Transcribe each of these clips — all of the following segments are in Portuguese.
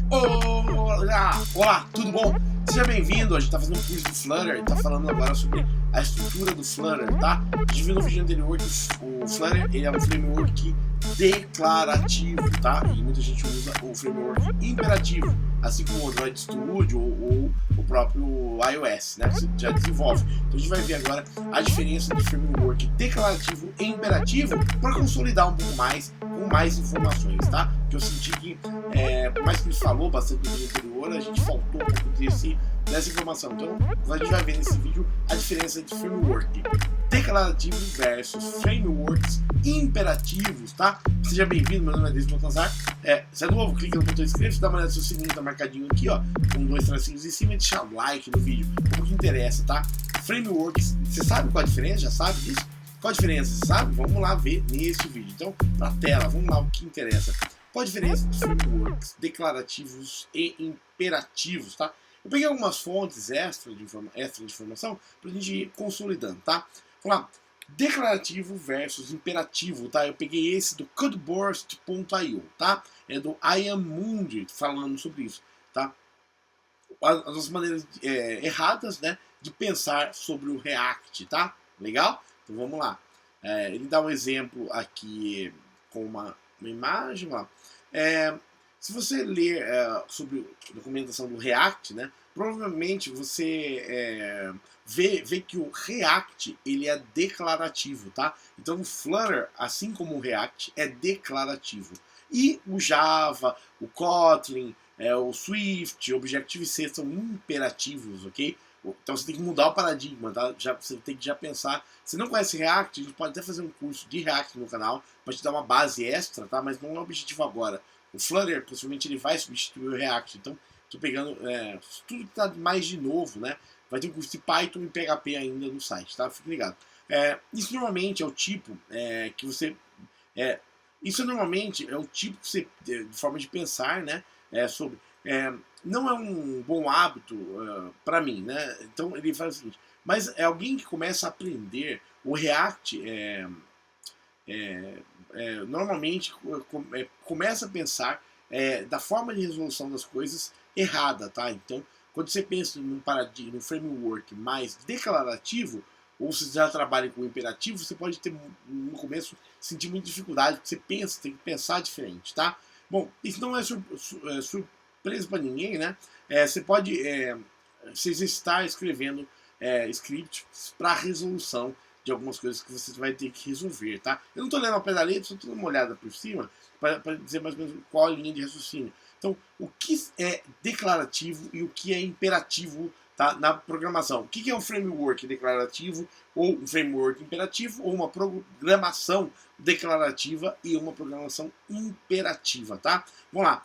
Olá, tudo bom? Seja bem-vindo, a gente está fazendo um curso do Flutter e está falando agora sobre a estrutura do Flutter, tá? A gente viu no vídeo anterior que o Flutter ele é um framework declarativo, tá? E muita gente usa o framework imperativo, assim como o Android Studio ou o próprio iOS, né? Que você já desenvolve. Então a gente vai ver agora a diferença do framework declarativo e imperativo para consolidar um pouco mais, com mais informações, tá? Que eu senti que, por mais que ele falou bastante no vídeo anterior, a gente faltou um pouco dessa informação. Então a gente vai ver nesse vídeo a diferença de framework declarativo versus frameworks imperativos, tá? Seja bem-vindo, meu nome é Denis Montanzar. Se é novo, clica no botão inscreva-se, dá uma olhada no seu sininho, tá marcadinho aqui, ó, com 2 tracinhos em cima e deixar o like no vídeo, o que interessa, tá? Frameworks, você sabe qual a diferença? Já sabe disso? Qual a diferença, você sabe? Vamos lá ver neste vídeo. Então, na tela, vamos lá o que interessa. Qual a diferença dos frameworks declarativos e imperativos, tá? Eu peguei algumas fontes extra de informação para a gente ir consolidando, tá? Vamos lá. Declarativo versus imperativo, tá? Eu peguei esse do codeburst.io, tá? É do Ian Mundi falando sobre isso, tá? As maneiras erradas, né, de pensar sobre o React, tá? Legal? Então vamos lá. Ele dá um exemplo aqui com uma imagem, ó. Se você ler sobre a documentação do React, né, provavelmente você vê que o React ele é declarativo, tá? Então o Flutter, assim como o React, é declarativo. E o Java, o Kotlin, o Swift, o Objective-C são imperativos, ok? Então você tem que mudar o paradigma, tá? Você tem que já pensar. Se não conhece React, a gente pode até fazer um curso de React no canal para te dar uma base extra, tá? Mas não é o objetivo agora. O Flutter, possivelmente, ele vai substituir o React. Então, estou pegando tudo que está mais de novo, né? Vai ter um curso de Python e PHP ainda no site, tá? Fique ligado. Isso normalmente é o tipo que você... isso normalmente é o tipo que você, de forma de pensar, né? Sobre... não é um bom hábito para mim, né? Então ele faz o seguinte, mas é alguém que começa a aprender o React normalmente começa a pensar da forma de resolução das coisas errada, tá? Então quando você pensa num paradigma, num framework mais declarativo, ou se já trabalha com imperativo, você pode ter no começo sentir muita dificuldade, porque você tem que pensar diferente, tá? Bom, isso não é surpresa para ninguém, né? Você pode se exercitar escrevendo scripts para resolução de algumas coisas que você vai ter que resolver, tá? Eu não estou lendo ao pé da letra, só estou dando uma olhada por cima para dizer mais ou menos qual a linha de raciocínio. Então, o que é declarativo e o que é imperativo, tá, na programação? O que é um framework declarativo ou um framework imperativo ou uma programação declarativa e uma programação imperativa, tá? Vamos lá.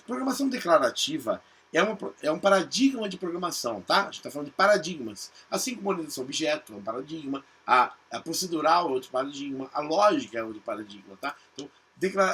Programação declarativa é um paradigma de programação, tá? A gente está falando de paradigmas. Assim como a orientação objeto é um paradigma, a procedural é outro paradigma, a lógica é outro paradigma, tá? Então,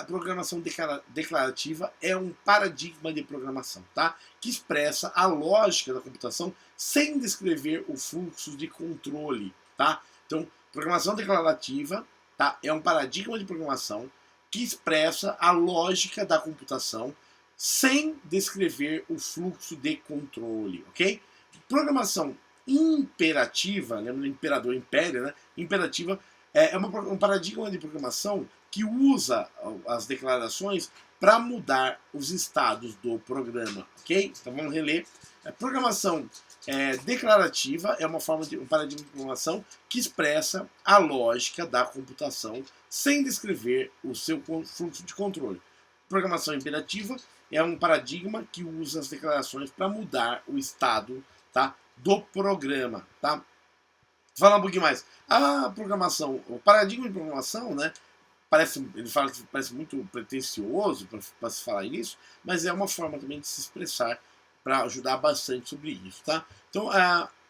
programação declarativa é um paradigma de programação, tá? Que expressa a lógica da computação sem descrever o fluxo de controle, tá? Então, programação declarativa, tá, é um paradigma de programação que expressa a lógica da computação sem descrever o fluxo de controle, ok? Programação imperativa, lembra do imperador, império, né? Imperativa um paradigma de programação que usa as declarações para mudar os estados do programa, ok? Então vamos reler. Programação declarativa é uma forma de um paradigma de programação que expressa a lógica da computação sem descrever o seu fluxo de controle. Programação imperativa é um paradigma que usa as declarações para mudar o estado, tá, do programa, tá? Vou falar um pouquinho mais. A programação, o paradigma de programação, né? Ele fala que parece muito pretensioso para se falar isso, mas é uma forma também de se expressar para ajudar bastante sobre isso, tá? Então,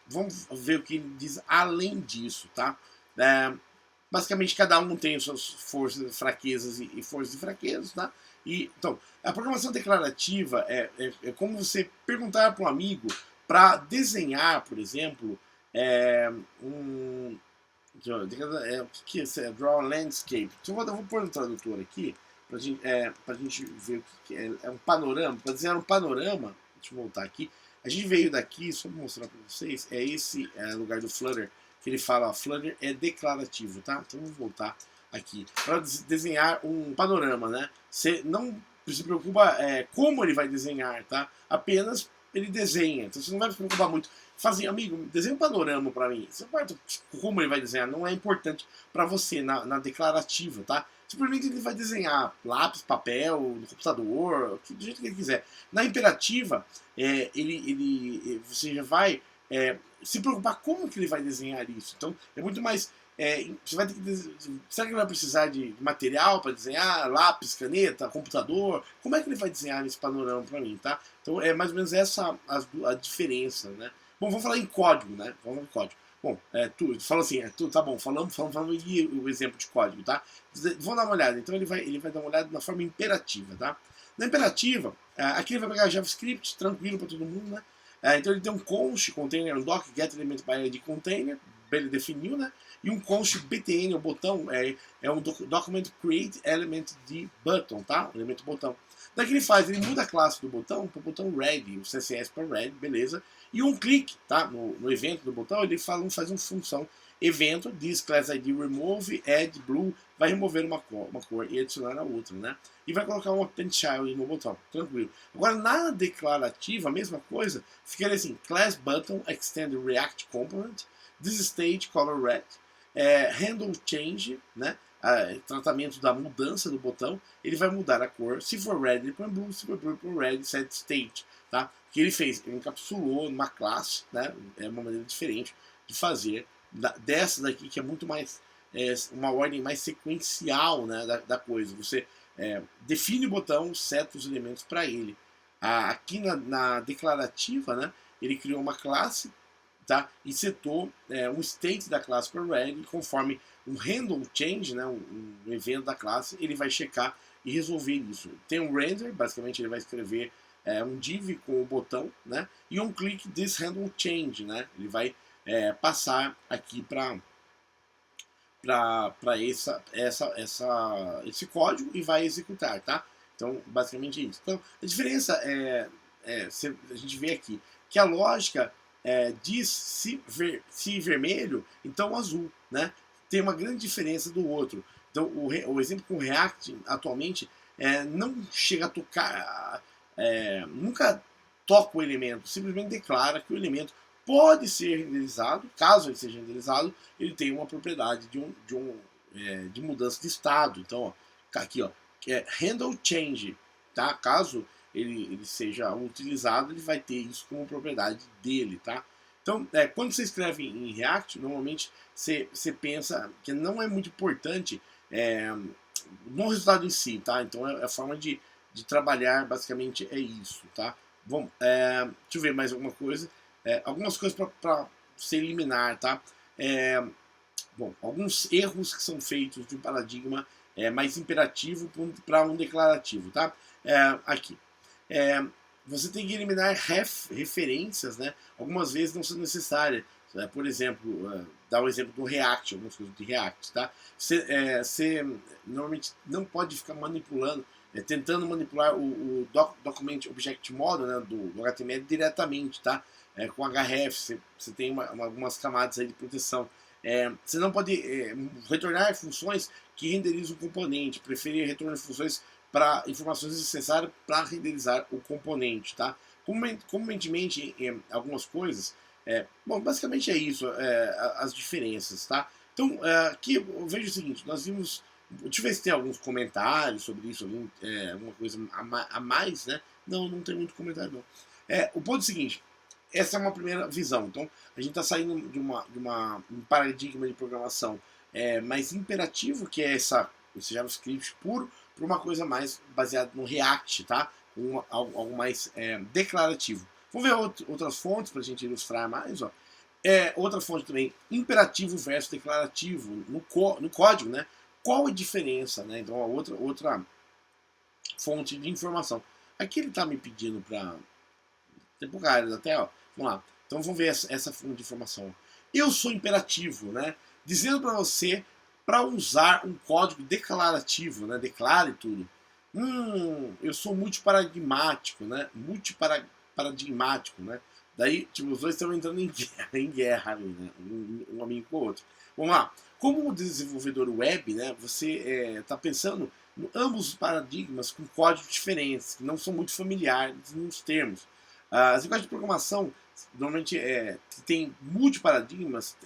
vamos ver o que ele diz além disso, tá? Basicamente, cada um tem suas forças, fraquezas e forças e fraquezas, tá? Então, a programação declarativa é como você perguntar para um amigo para desenhar, por exemplo, o que é Draw a Landscape. Eu vou pôr no tradutor aqui, pra gente ver o que é. É um panorama, para desenhar um panorama, deixa eu voltar aqui. A gente veio daqui, só para mostrar para vocês, é esse lugar do Flutter, que ele fala, ó, Flutter é declarativo, tá? Então vamos voltar aqui. Para desenhar um panorama, né? Você não se preocupa como ele vai desenhar, tá? Apenas ele desenha. Então você não vai se preocupar muito. Fala assim, amigo, desenha um panorama para mim. Você não vai como ele vai desenhar, não é importante para você na declarativa, tá? Simplesmente ele vai desenhar lápis, papel, no computador, do jeito que ele quiser. Na imperativa, você já vai se preocupar como que ele vai desenhar isso. Então, é muito mais... você vai ter que será que ele vai precisar de material para desenhar? Lápis, caneta, computador? Como é que ele vai desenhar esse panorama para mim, tá? Então, é mais ou menos essa a diferença, né? Bom, vamos falar em código, né? Vamos falar em código. Bom, tu fala assim, tá bom, falando e o exemplo de código, tá? Vamos dar uma olhada. Então ele vai dar uma olhada na forma imperativa, tá? Na imperativa, aqui ele vai pegar JavaScript, tranquilo para todo mundo, né? Então ele tem um const container, um doc get element by id container, ele definiu, né? E um const btn, o botão, é um document create element de button, tá? Um elemento botão. Daí que ele faz, ele muda a classe do botão para o botão red, o CSS para red, beleza? E um clique, tá? No evento do botão, ele faz uma função evento, diz class id remove, add blue, vai remover uma cor e adicionar a outra, né? E vai colocar um append child no botão, tranquilo. Agora, na declarativa, a mesma coisa, ficaria assim, class button extend react component, this state color red, handle change, né? Tratamento da mudança do botão, ele vai mudar a cor. Se for red, ele põe blue. Se for blue, ele põe red, set state, tá? O que ele fez? Ele encapsulou numa classe, né? É uma maneira diferente de fazer dessa daqui, que é muito mais uma ordem mais sequencial, né, da coisa. Você define o botão, seta os elementos para ele. Aqui na declarativa, né, ele criou uma classe, tá, e setou um state da classe para red, e conforme um handle change, né, um evento da classe, ele vai checar e resolver isso. Tem um render, basicamente ele vai escrever um div com o botão, né, e um click this handle change, né, ele vai passar aqui para esse código e vai executar, tá? Então, basicamente é isso. Então, a diferença a gente vê aqui que a lógica diz se vermelho, então azul, né? Tem uma grande diferença do outro. Então, o exemplo com o React atualmente não chega a tocar, nunca toca o elemento, simplesmente declara que o elemento pode ser renderizado. Caso ele seja renderizado, ele tem uma propriedade de mudança de estado. Então, ó, aqui, ó, handle change, tá? Caso ele seja utilizado, ele vai ter isso como propriedade dele, tá? Então, quando você escreve em React, normalmente você pensa que não é muito importante no resultado em si, tá? Então, a forma de trabalhar basicamente é isso, tá? Bom, deixa eu ver mais alguma coisa. Algumas coisas para você eliminar, tá? Bom, alguns erros que são feitos de um paradigma mais imperativo para um declarativo, tá? Aqui. Você tem que eliminar referências, né? Algumas vezes não são necessárias. Por exemplo, dá o exemplo do React, algumas coisas de React, tá? Você normalmente não pode ficar manipulando, tentando manipular o Document Object Model, né, do HTML diretamente, tá? Com href, você tem algumas camadas aí de proteção. Você não pode retornar funções que renderizam o componente, preferir retornar funções para informações necessárias para renderizar o componente, tá? Comumente em algumas coisas, bom, basicamente é isso, as diferenças, tá? Então, aqui eu vejo o seguinte, nós vimos, deixa eu ver se tem alguns comentários sobre isso, alguma coisa a mais, né? Não tem muito comentário, não. O ponto é o seguinte, essa é uma primeira visão. Então, a gente está saindo de um paradigma de programação mais imperativo, que é esse JavaScript puro, para uma coisa mais baseada no React, tá? Algo mais declarativo. Vamos ver outras fontes para a gente ilustrar mais. Ó. Outra fonte também, imperativo versus declarativo no código, né? Qual a diferença, né? Então, outra fonte de informação. Aqui ele está me pedindo para... Tem pouca área até, ó. Vamos lá. Então vamos ver essa fonte de informação. Eu sou imperativo, né? Dizendo para você para usar um código declarativo, né? Declare tudo. Eu sou multiparadigmático, né? Multiparadigmático, né? Daí, tipo, os dois estão entrando em guerra ali, né? Um amigo com o outro. Vamos lá. Como desenvolvedor web, né? Você está pensando em ambos os paradigmas com códigos diferentes, que não são muito familiares nos termos. As linguagens de programação, normalmente, que tem multiparadigmas,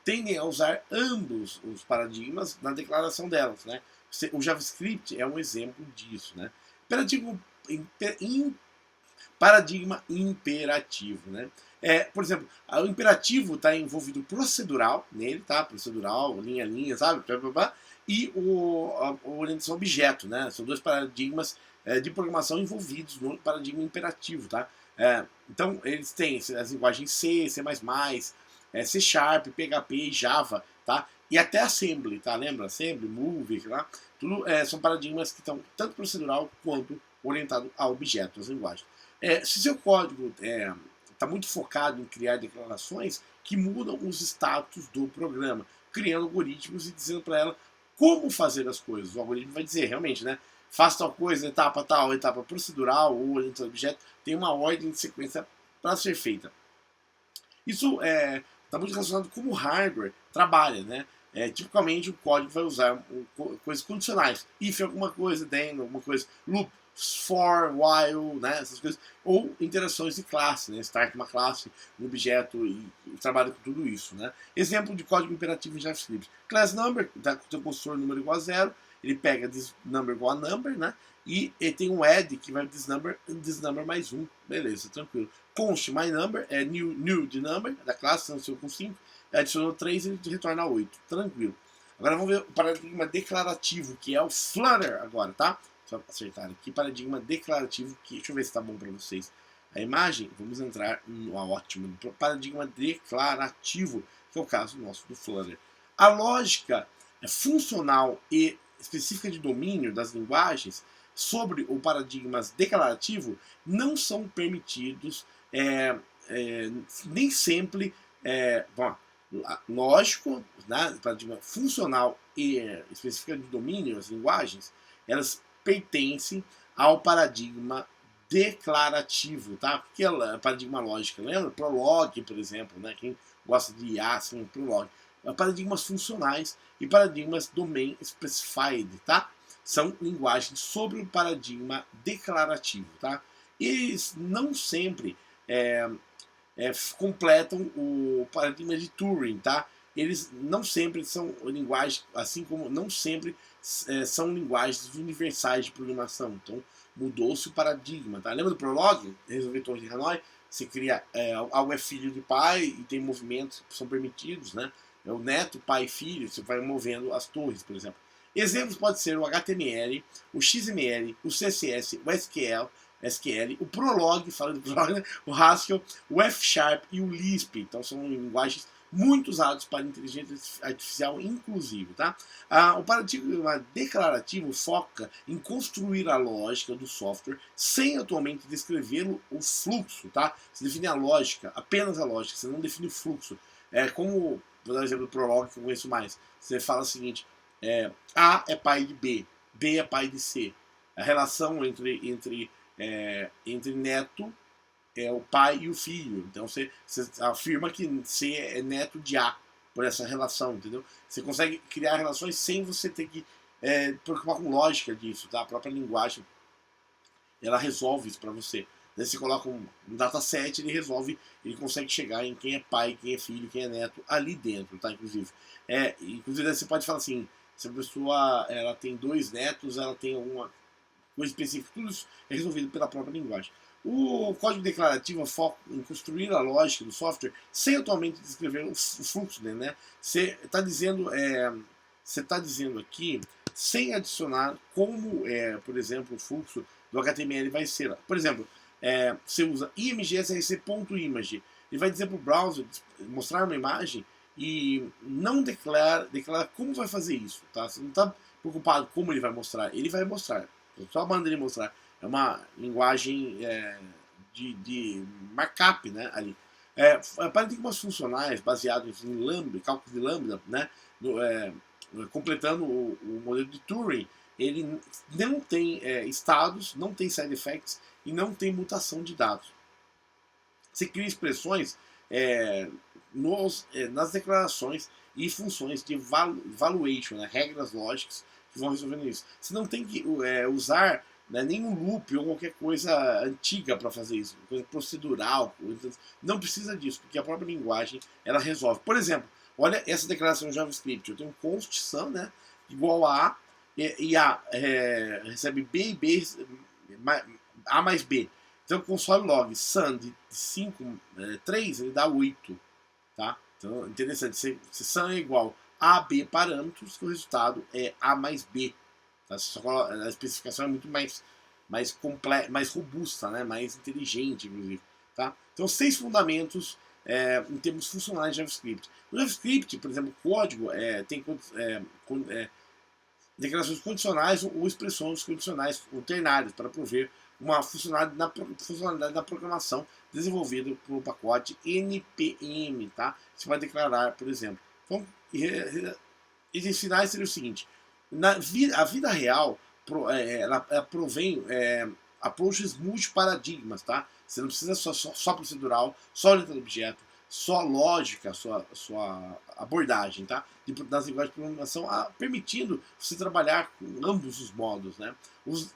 tendem a usar ambos os paradigmas na declaração delas, né? O JavaScript é um exemplo disso, né? Paradigma, paradigma imperativo, né? Por exemplo, o imperativo está envolvido procedural nele, tá? Procedural, linha a linha, sabe? E a orientação objeto, né? São dois paradigmas de programação envolvidos no paradigma imperativo, tá? Então, eles têm as linguagens C, C++, C Sharp, PHP e Java, tá? E até Assembly, tá? Lembra? Assembly, Move, lá. Tudo são paradigmas que estão tanto procedural quanto orientado a objeto, as linguagens. Se seu código está muito focado em criar declarações que mudam os status do programa, criando algoritmos e dizendo para ela como fazer as coisas. O algoritmo vai dizer, realmente, né? Faça tal coisa, etapa tal, etapa procedural ou orientado a objeto, tem uma ordem de sequência para ser feita. Isso está muito relacionado com como o hardware trabalha, né? Tipicamente o código vai usar coisas condicionais. If alguma coisa, then alguma coisa, loop, for, while, né? Essas coisas. Ou interações de classe, né? Start uma classe, um objeto e trabalha com tudo isso, né? Exemplo de código imperativo em JavaScript. Class number, tá com o seu construtor número igual a 0, ele pega this number igual a number, né? E tem um add que vai this number mais 1. Beleza, tranquilo. Const my number é new de number, da classe, nasceu com 5. Adicionou 3 e ele retorna 8. Tranquilo. Agora vamos ver o paradigma declarativo, que é o Flutter agora, tá? Só para acertar aqui, paradigma declarativo, que deixa eu ver se tá bom para vocês. A imagem, vamos entrar no ótimo, paradigma declarativo, que é o caso nosso do Flutter. A lógica funcional e específica de domínio das linguagens sobre o paradigma declarativo não são permitidos nem sempre, bom, lógico, né, paradigma funcional e específica de domínio, as linguagens, elas pertencem ao paradigma declarativo, tá? Porque é paradigma lógico, lembra? Prolog, por exemplo, né? Quem gosta de IA, assim, Prolog. Paradigmas funcionais e paradigmas domain specified, tá? São linguagens sobre o paradigma declarativo, tá? Eles não sempre completam o paradigma de Turing, tá? Eles não sempre são linguagens, assim como não sempre são linguagens universais de programação. Então mudou-se o paradigma, tá? Lembra do Prolog? Resolver torre de Hanoi? Você cria algo é filho de pai e tem movimentos que são permitidos, né? É o neto, pai e filho, você vai movendo as torres, por exemplo. Exemplos podem ser o HTML, o XML, o CSS, o SQL, o Prolog, falando do Prolog, né? O Haskell, o F# e o Lisp. Então são linguagens muito usados para inteligência artificial, inclusive, tá? O paradigma declarativo foca em construir a lógica do software sem atualmente descrever o fluxo, tá? Você define a lógica, apenas a lógica, você não define o fluxo. Como, vou dar um exemplo do Prolog que eu conheço mais. Você fala o seguinte: A é pai de B, B é pai de C. A relação entre neto é o pai e o filho. Então você afirma que C é neto de A por essa relação, entendeu? Você consegue criar relações sem você ter que preocupar com lógica disso, tá? A própria linguagem ela resolve isso para você. Daí você coloca um dataset, ele consegue chegar em quem é pai, quem é filho, quem é neto ali dentro, tá? Inclusive você pode falar assim: se a pessoa ela tem 2 netos, ela tem alguma coisa específica, tudo isso é resolvido pela própria linguagem. O código declarativo foca em construir a lógica do software sem atualmente descrever o fluxo dele, né? Você está dizendo aqui sem adicionar como, por exemplo, o fluxo do HTML vai ser. Por exemplo, você usa img.src.image. Ele vai dizer para o browser mostrar uma imagem e não declara como vai fazer isso, tá? Você não está preocupado como ele vai mostrar. Ele vai mostrar. Só manda ele mostrar. É uma linguagem de markup, né, ali. Paradigmas funcionais baseados em lambda, cálculo de lambda, né, completando o modelo de Turing, ele não tem estados, não tem side effects e não tem mutação de dados. Você cria expressões nas declarações e funções de valuation, né, regras lógicas que vão resolvendo isso. Você não tem que usar, né, nenhum loop ou qualquer coisa antiga para fazer isso, coisa procedural. Não precisa disso, porque a própria linguagem ela resolve. Por exemplo, olha essa declaração de JavaScript. Eu tenho const sum, né, igual a e A recebe B e B A mais B. Então console log sum de 5, 3, ele dá 8. Tá? Então, interessante, se sum é igual a B parâmetros, o resultado é A mais B. Tá? A especificação é muito mais robusta, né? Mais inteligente, inclusive. Tá? Então, 6 fundamentos em termos funcionais de JavaScript. No JavaScript, por exemplo, o código tem declarações condicionais ou expressões condicionais ou ternárias para prover uma funcionalidade da programação desenvolvida por um pacote NPM, tá? Você vai declarar, por exemplo. Então, esses finais seria o seguinte: a vida real ela provém approaches multiparadigmas, tá? Você não precisa só procedural, só orientado a objeto, só lógica, sua abordagem, tá? Das linguagens de programação, permitindo você trabalhar com ambos os modos, né? Os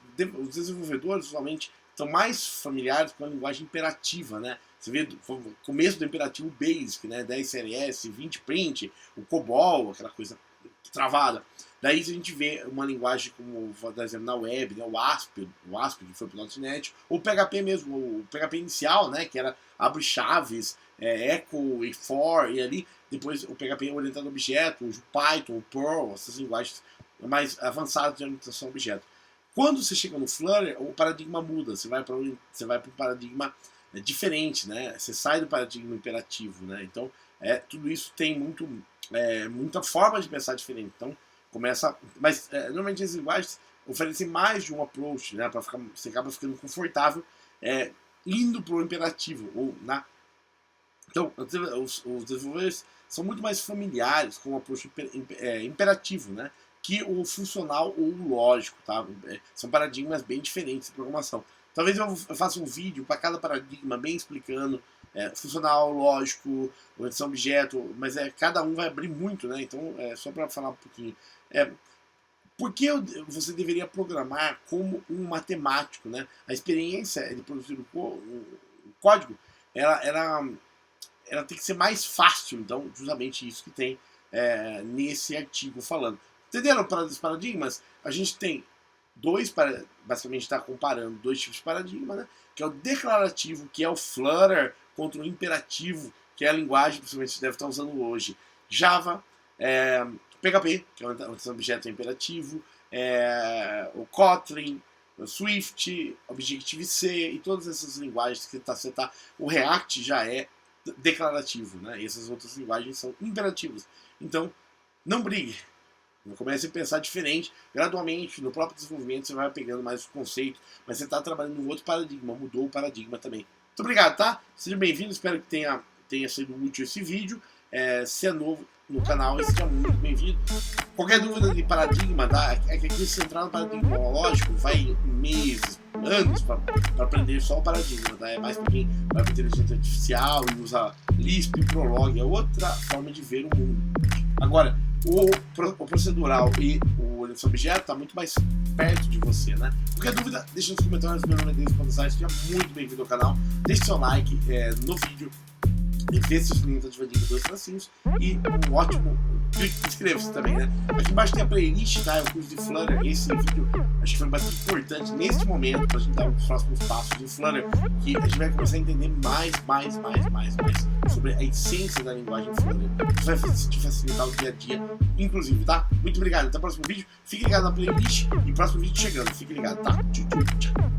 desenvolvedores, usualmente, estão mais familiares com a linguagem imperativa, né? Você vê o começo do imperativo basic, né? 10 CLS, 20 print, o COBOL, aquela coisa travada. Daí a gente vê uma linguagem como, vou dar exemplo, na web, né? o ASP, que foi para o .NET, ou o PHP mesmo, o PHP inicial, né? Que era abre chaves, echo e for, e ali depois o PHP orientado a objeto, o Python, o Perl, essas linguagens mais avançadas de orientação a objeto. Quando você chega no Flutter, o paradigma muda, você vai para um paradigma diferente, né? Você sai do paradigma imperativo, né? Então, tudo isso tem muita forma de pensar diferente. Então, mas normalmente as linguagens oferecem mais de um approach, né? Você acaba ficando confortável indo para o imperativo ou Então, os desenvolvedores são muito mais familiares com o approach imperativo, né? Que o funcional ou o lógico, tá? São paradigmas bem diferentes de programação. Talvez eu faça um vídeo para cada paradigma, bem explicando funcional, lógico, orientação a objeto, mas cada um vai abrir muito, né? Então, só para falar um pouquinho. Por que você deveria programar como um matemático, né? A experiência de produzir o código, ela tem que ser mais fácil, então, justamente isso que tem nesse artigo falando. Entenderam os paradigmas? A gente tem basicamente está comparando 2 tipos de paradigma, né? Que é o declarativo, que é o Flutter, contra o imperativo, que é a linguagem que você deve estar usando hoje. Java, PHP, que é um objeto imperativo, o Kotlin, o Swift, Objective-C e todas essas linguagens que você tá. O React já é declarativo, né? E essas outras linguagens são imperativas. Então, não brigue. Comece a pensar diferente, gradualmente, no próprio desenvolvimento você vai pegando mais o conceito, mas você está trabalhando em um outro paradigma, mudou o paradigma também. Muito obrigado, tá? Seja bem-vindo, espero que tenha sido útil esse vídeo. Se é novo no canal, seja muito bem-vindo. Qualquer dúvida de paradigma, tá? É que aqui se entrar no paradigma lógico, vai meses, anos para aprender só o paradigma, tá? É mais para quem vai para inteligência artificial e usa Lisp e Prolog, é outra forma de ver o mundo. Agora, o procedural e o orientação a objeto está muito mais perto de você, né? Qualquer dúvida, deixa nos comentários. Meu nome é Denis Pontasai, seja muito bem-vindo ao canal. Deixe seu like no vídeo, dê seus links ativadinhos, 2 tracinhos e um ótimo clique, inscreva-se também, né? Aqui embaixo tem a playlist, tá? É o curso de Flutter. Esse vídeo acho que foi bastante importante neste momento para a gente dar os próximos passos de Flutter, que a gente vai começar a entender mais sobre a essência da linguagem Flutter. Isso vai te facilitar o dia a dia, inclusive, tá? Muito obrigado, até o próximo vídeo. Fique ligado na playlist e próximo vídeo chegando. Fique ligado, tá? Tchau.